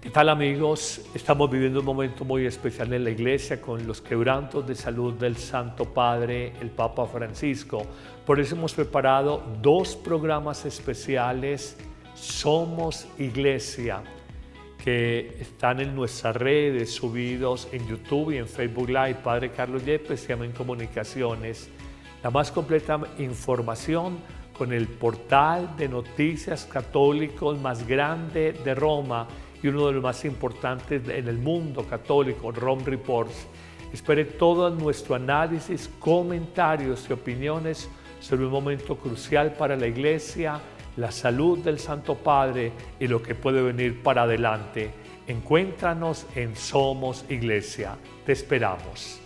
¿Qué tal, amigos? Estamos viviendo un momento muy especial en la iglesia con los quebrantos de salud del Santo Padre, el Papa Francisco. Por eso hemos preparado 2 programas especiales, Somos Iglesia, que están en nuestras redes, subidos en YouTube y en Facebook Live. Padre Carlos Yepes, se llama En Comunicaciones. La más completa información con el portal de noticias católicos más grande de Roma y uno de los más importantes en el mundo católico, Rome Reports. Espere todo nuestro análisis, comentarios y opiniones sobre un momento crucial para la Iglesia, la salud del Santo Padre y lo que puede venir para adelante. Encuéntranos en Somos Iglesia. Te esperamos.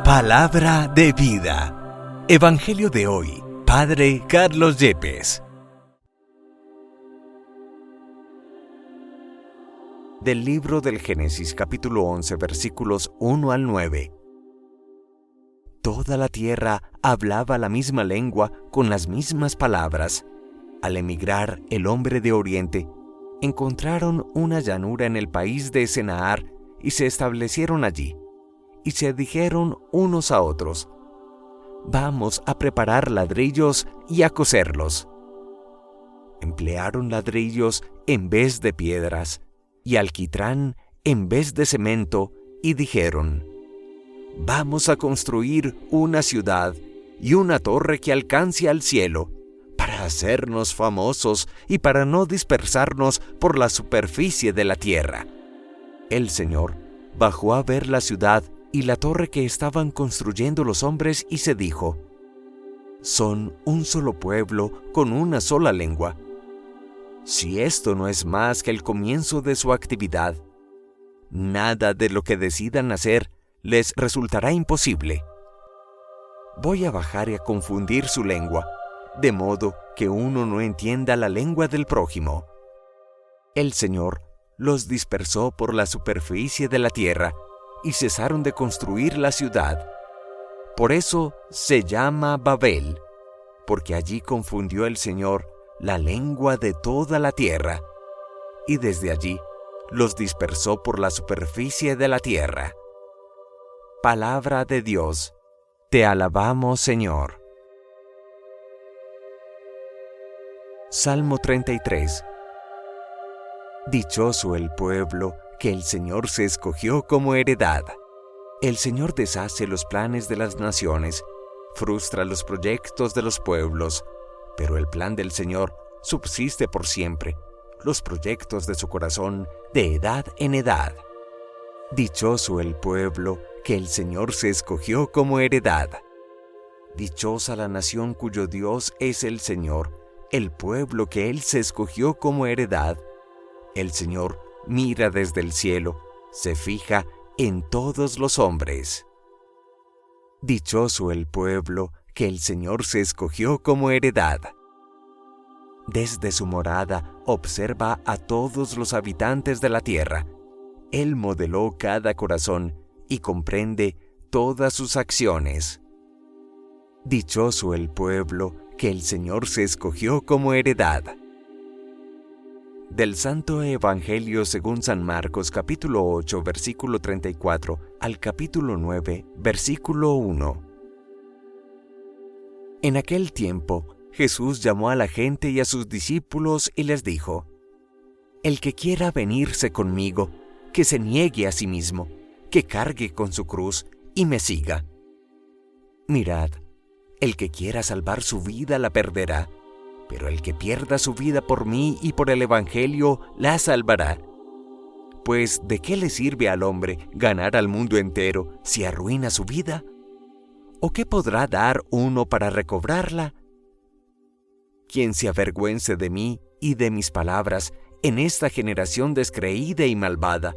Palabra de vida. Evangelio de hoy, Padre Carlos Yepes. Del libro del Génesis, capítulo 11, versículos 1 al 9. Toda la tierra hablaba la misma lengua con las mismas palabras. Al emigrar el hombre de Oriente, encontraron una llanura en el país de Senaar y se establecieron allí. Y se dijeron unos a otros: vamos a preparar ladrillos y a coserlos. Emplearon ladrillos en vez de piedras y alquitrán en vez de cemento y dijeron: vamos a construir una ciudad y una torre que alcance al cielo para hacernos famosos y para no dispersarnos por la superficie de la tierra. El Señor bajó a ver la ciudad y la torre que estaban construyendo los hombres y se dijo: son un solo pueblo con una sola lengua. Si esto no es más que el comienzo de su actividad, nada de lo que decidan hacer les resultará imposible. Voy a bajar y a confundir su lengua, de modo que uno no entienda la lengua del prójimo. El Señor los dispersó por la superficie de la tierra y cesaron de construir la ciudad. Por eso se llama Babel, porque allí confundió el Señor la lengua de toda la tierra, y desde allí los dispersó por la superficie de la tierra. Palabra de Dios. Te alabamos, Señor. Salmo 33. Dichoso el pueblo que el Señor se escogió como heredad. El Señor deshace los planes de las naciones, frustra los proyectos de los pueblos, pero el plan del Señor subsiste por siempre, los proyectos de su corazón de edad en edad. Dichoso el pueblo que el Señor se escogió como heredad. Dichosa la nación cuyo Dios es el Señor, el pueblo que Él se escogió como heredad. El Señor mira desde el cielo, se fija en todos los hombres. Dichoso el pueblo que el Señor se escogió como heredad. Desde su morada observa a todos los habitantes de la tierra. Él modeló cada corazón y comprende todas sus acciones. Dichoso el pueblo que el Señor se escogió como heredad. Del Santo Evangelio según San Marcos, capítulo 8, versículo 34, al capítulo 9, versículo 1. En aquel tiempo, Jesús llamó a la gente y a sus discípulos y les dijo: el que quiera venirse conmigo, que se niegue a sí mismo, que cargue con su cruz y me siga. Mirad, el que quiera salvar su vida la perderá, pero el que pierda su vida por mí y por el Evangelio la salvará. Pues, ¿de qué le sirve al hombre ganar al mundo entero si arruina su vida? ¿O qué podrá dar uno para recobrarla? Quien se avergüence de mí y de mis palabras en esta generación descreída y malvada,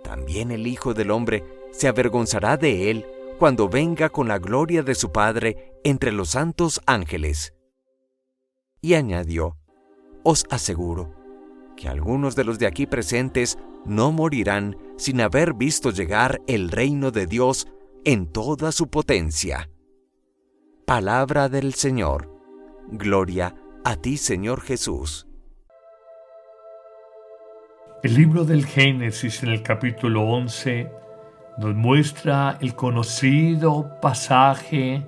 también el Hijo del Hombre se avergonzará de él cuando venga con la gloria de su Padre entre los santos ángeles. Y añadió: os aseguro que algunos de los de aquí presentes no morirán sin haber visto llegar el reino de Dios en toda su potencia. Palabra del Señor. Gloria a ti, Señor Jesús. El libro del Génesis, en el capítulo 11, nos muestra el conocido pasaje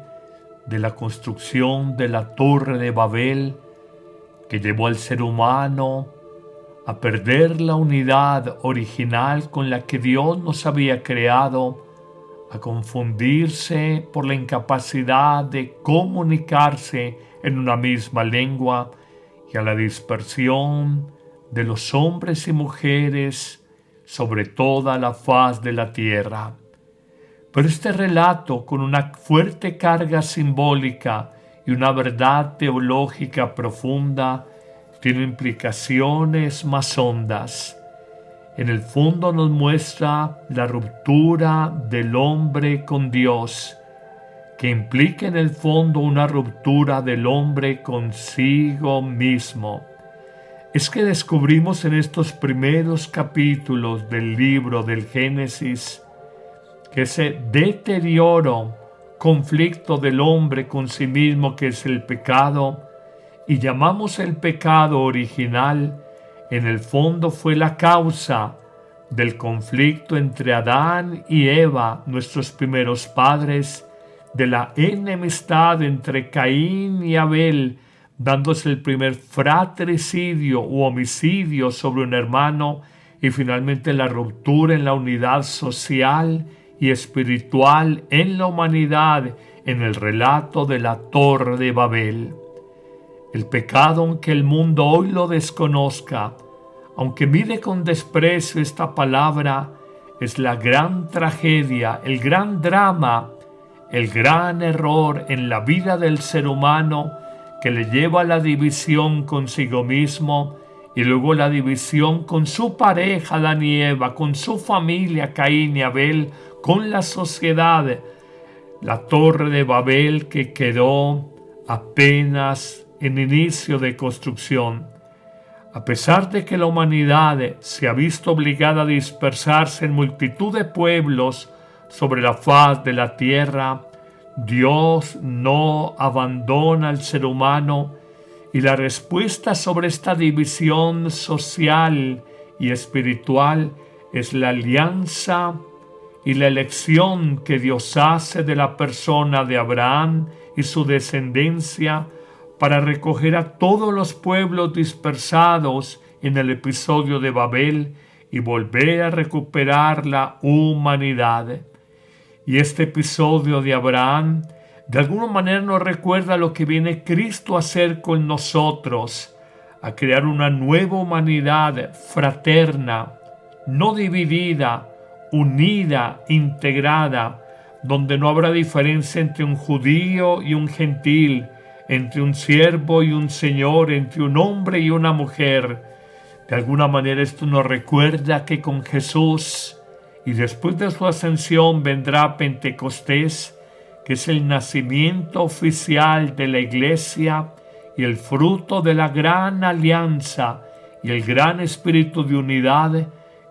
de la construcción de la Torre de Babel, que llevó al ser humano a perder la unidad original con la que Dios nos había creado, a confundirse por la incapacidad de comunicarse en una misma lengua y a la dispersión de los hombres y mujeres sobre toda la faz de la tierra. Pero este relato, con una fuerte carga simbólica y una verdad teológica profunda, tiene implicaciones más hondas. En el fondo nos muestra la ruptura del hombre con Dios, que implica en el fondo una ruptura del hombre consigo mismo. Es que descubrimos en estos primeros capítulos del libro del Génesis que ese deterioro, conflicto del hombre con sí mismo, que es el pecado, y llamamos el pecado original, en el fondo fue la causa del conflicto entre Adán y Eva, nuestros primeros padres, de la enemistad entre Caín y Abel, dándose el primer fratricidio u homicidio sobre un hermano, y finalmente la ruptura en la unidad social y espiritual en la humanidad en el relato de la Torre de Babel. El pecado, aunque el mundo hoy lo desconozca, aunque mire con desprecio esta palabra, es la gran tragedia, el gran drama, el gran error en la vida del ser humano, que le lleva a la división consigo mismo y luego la división con su pareja Adán y Eva, con su familia Caín y Abel, con la sociedad. La Torre de Babel, que quedó apenas en inicio de construcción. A pesar de que la humanidad se ha visto obligada a dispersarse en multitud de pueblos sobre la faz de la tierra, Dios no abandona al ser humano, y la respuesta sobre esta división social y espiritual es la alianza y la elección que Dios hace de la persona de Abraham y su descendencia para recoger a todos los pueblos dispersados en el episodio de Babel y volver a recuperar la humanidad. Y este episodio de Abraham de alguna manera nos recuerda lo que viene Cristo a hacer con nosotros, a crear una nueva humanidad fraterna, no dividida, unida, integrada, donde no habrá diferencia entre un judío y un gentil, entre un siervo y un señor, entre un hombre y una mujer. De alguna manera esto nos recuerda que con Jesús y después de su ascensión vendrá Pentecostés, que es el nacimiento oficial de la Iglesia y el fruto de la gran alianza y el gran espíritu de unidad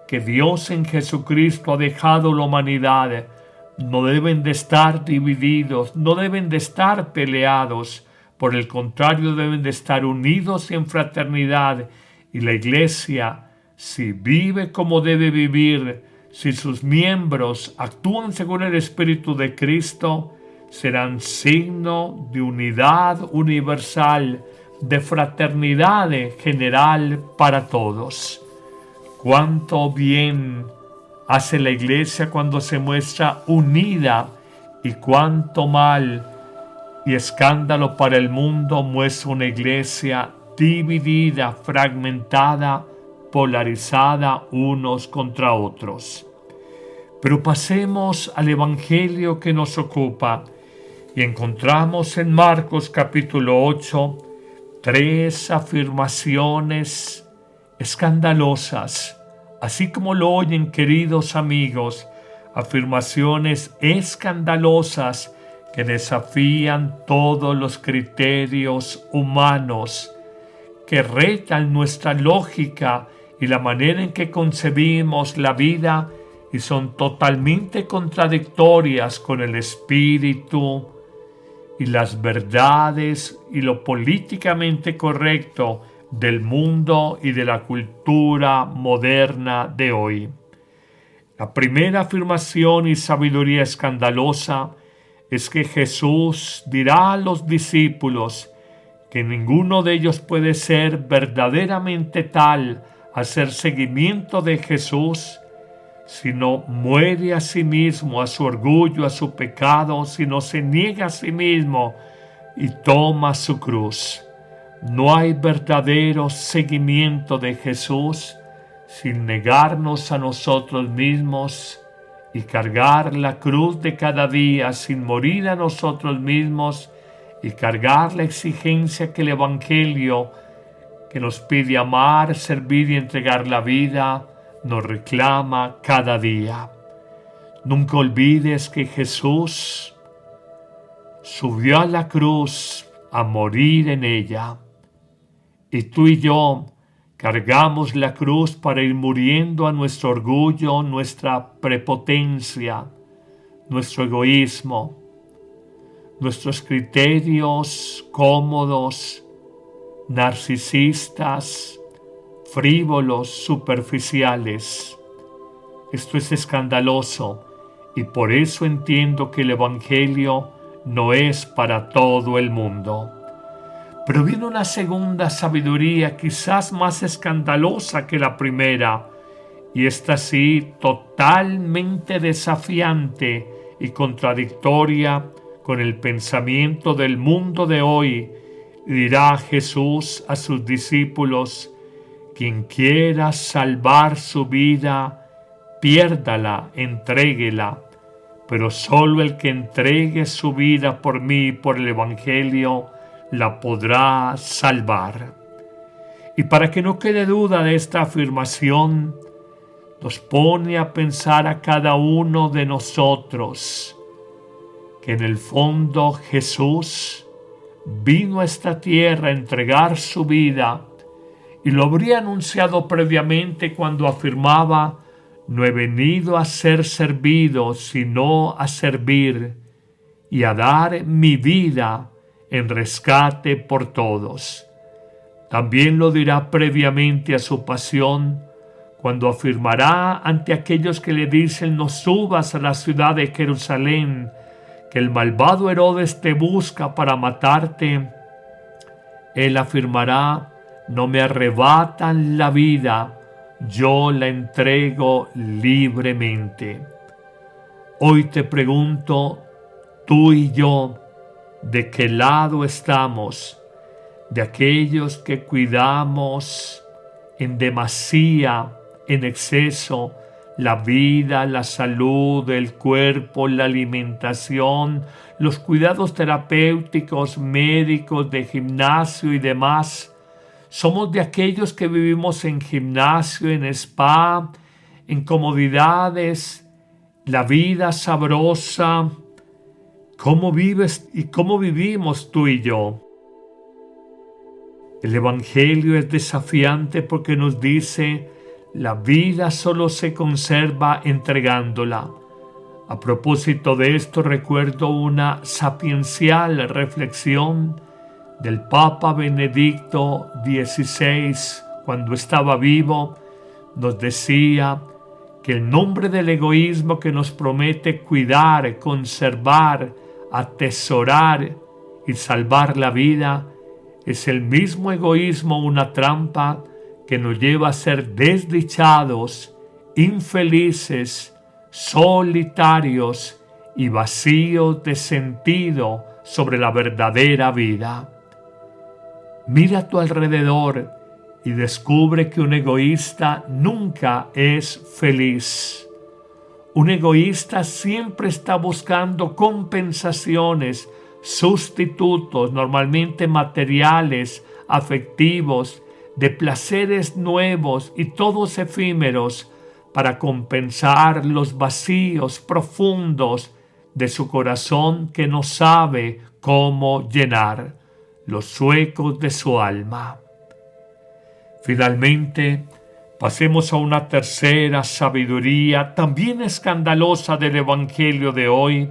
que Dios en Jesucristo ha dejado a la humanidad. No deben de estar divididos, no deben de estar peleados, por el contrario deben de estar unidos en fraternidad, y la Iglesia, si vive como debe vivir, si sus miembros actúan según el Espíritu de Cristo, serán signo de unidad universal, de fraternidad general para todos. Cuánto bien hace la Iglesia cuando se muestra unida, y cuánto mal y escándalo para el mundo muestra una Iglesia dividida, fragmentada, polarizada unos contra otros. Pero pasemos al Evangelio que nos ocupa y encontramos en Marcos capítulo 8 tres afirmaciones escandalosas, así como lo oyen, queridos amigos, afirmaciones escandalosas que desafían todos los criterios humanos, que retan nuestra lógica y la manera en que concebimos la vida y son totalmente contradictorias con el espíritu y las verdades y lo políticamente correcto del mundo y de la cultura moderna de hoy. La primera afirmación y sabiduría escandalosa es que Jesús dirá a los discípulos que ninguno de ellos puede ser verdaderamente tal, hacer seguimiento de Jesús, si no muere a sí mismo, a su orgullo, a su pecado, si no se niega a sí mismo y toma su cruz. No hay verdadero seguimiento de Jesús sin negarnos a nosotros mismos y cargar la cruz de cada día, sin morir a nosotros mismos y cargar la exigencia que el Evangelio, que nos pide amar, servir y entregar la vida, nos reclama cada día. Nunca olvides que Jesús subió a la cruz a morir en ella. Y tú y yo cargamos la cruz para ir muriendo a nuestro orgullo, nuestra prepotencia, nuestro egoísmo, nuestros criterios cómodos, narcisistas, frívolos, superficiales. Esto es escandaloso y por eso entiendo que el Evangelio no es para todo el mundo. Pero viene una segunda sabiduría quizás más escandalosa que la primera, y esta sí totalmente desafiante y contradictoria con el pensamiento del mundo de hoy. Dirá Jesús a sus discípulos: quien quiera salvar su vida, piérdala, entréguela, pero solo el que entregue su vida por mí y por el Evangelio la podrá salvar. Y para que no quede duda de esta afirmación, nos pone a pensar a cada uno de nosotros que en el fondo Jesús vino a esta tierra a entregar su vida, y lo habría anunciado previamente cuando afirmaba: no he venido a ser servido, sino a servir y a dar mi vida en rescate por todos. También lo dirá previamente a su pasión, cuando afirmará ante aquellos que le dicen: no subas a la ciudad de Jerusalén, que el malvado Herodes te busca para matarte. Él afirmará: no me arrebatan la vida, yo la entrego libremente. Hoy te pregunto, tú y yo, ¿de qué lado estamos? ¿De aquellos que cuidamos en demasía, en exceso, la vida, la salud, el cuerpo, la alimentación, los cuidados terapéuticos, médicos, de gimnasio y demás? Somos de aquellos que vivimos en gimnasio, en spa, en comodidades, la vida sabrosa. ¿Cómo vives y cómo vivimos tú y yo? El Evangelio es desafiante porque nos dice: la vida solo se conserva entregándola. A propósito de esto, recuerdo una sapiencial reflexión del Papa Benedicto XVI, cuando estaba vivo. Nos decía que el nombre del egoísmo que nos promete cuidar, conservar, atesorar y salvar la vida es el mismo egoísmo, una trampa que nos lleva a ser desdichados, infelices, solitarios y vacíos de sentido sobre la verdadera vida. Mira a tu alrededor y descubre que un egoísta nunca es feliz. Un egoísta siempre está buscando compensaciones, sustitutos, normalmente materiales, afectivos, de placeres nuevos y todos efímeros, para compensar los vacíos profundos de su corazón que no sabe cómo llenar, los huecos de su alma. Finalmente, pasemos a una tercera sabiduría también escandalosa del Evangelio de hoy,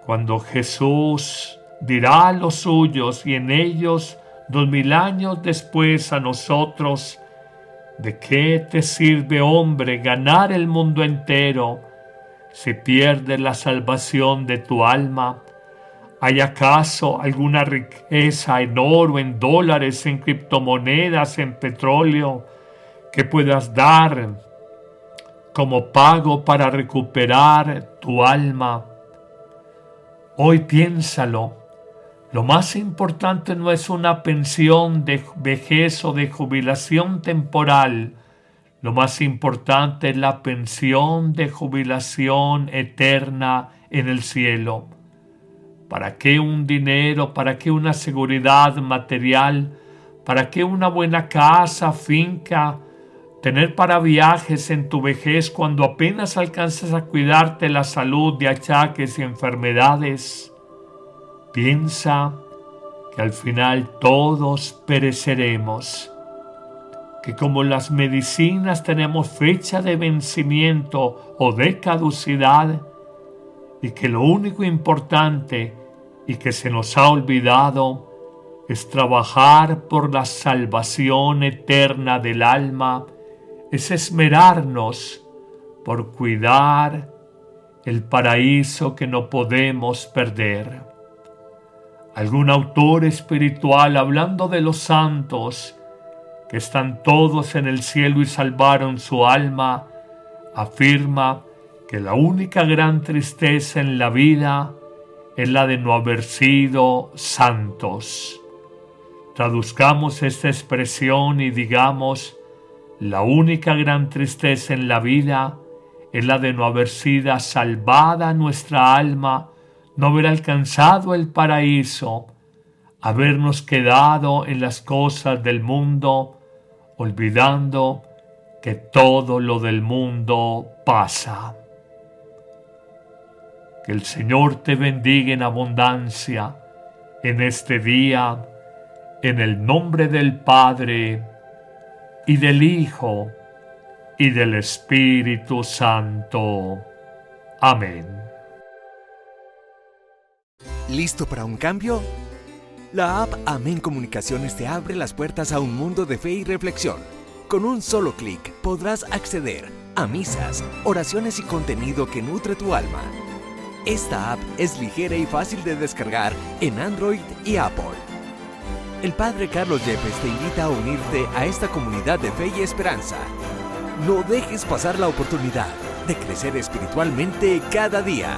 cuando Jesús dirá a los suyos y en ellos 2000 años después a nosotros: ¿de qué te sirve, hombre, ganar el mundo entero si pierdes la salvación de tu alma? ¿Hay acaso alguna riqueza en oro, en dólares, en criptomonedas, en petróleo que puedas dar como pago para recuperar tu alma? Hoy piénsalo. Lo más importante no es una pensión de vejez o de jubilación temporal. Lo más importante es la pensión de jubilación eterna en el cielo. ¿Para qué un dinero? ¿Para qué una seguridad material? ¿Para qué una buena casa, finca? Tener para viajes en tu vejez cuando apenas alcanzas a cuidarte la salud de achaques y enfermedades. Piensa que al final todos pereceremos, que como las medicinas tenemos fecha de vencimiento o de caducidad, y que lo único importante y que se nos ha olvidado es trabajar por la salvación eterna del alma, es esmerarnos por cuidar el paraíso que no podemos perder. Algún autor espiritual, hablando de los santos que están todos en el cielo y salvaron su alma, afirma que la única gran tristeza en la vida es la de no haber sido santos. Traduzcamos esta expresión y digamos: la única gran tristeza en la vida es la de no haber sido salvada nuestra alma, no haber alcanzado el paraíso, habernos quedado en las cosas del mundo, olvidando que todo lo del mundo pasa. Que el Señor te bendiga en abundancia en este día, en el nombre del Padre, y del Hijo, y del Espíritu Santo. Amén. ¿Listo para un cambio? La app Amén Comunicaciones te abre las puertas a un mundo de fe y reflexión. Con un solo clic podrás acceder a misas, oraciones y contenido que nutre tu alma. Esta app es ligera y fácil de descargar en Android y Apple. El Padre Carlos Yepes te invita a unirte a esta comunidad de fe y esperanza. No dejes pasar la oportunidad de crecer espiritualmente cada día.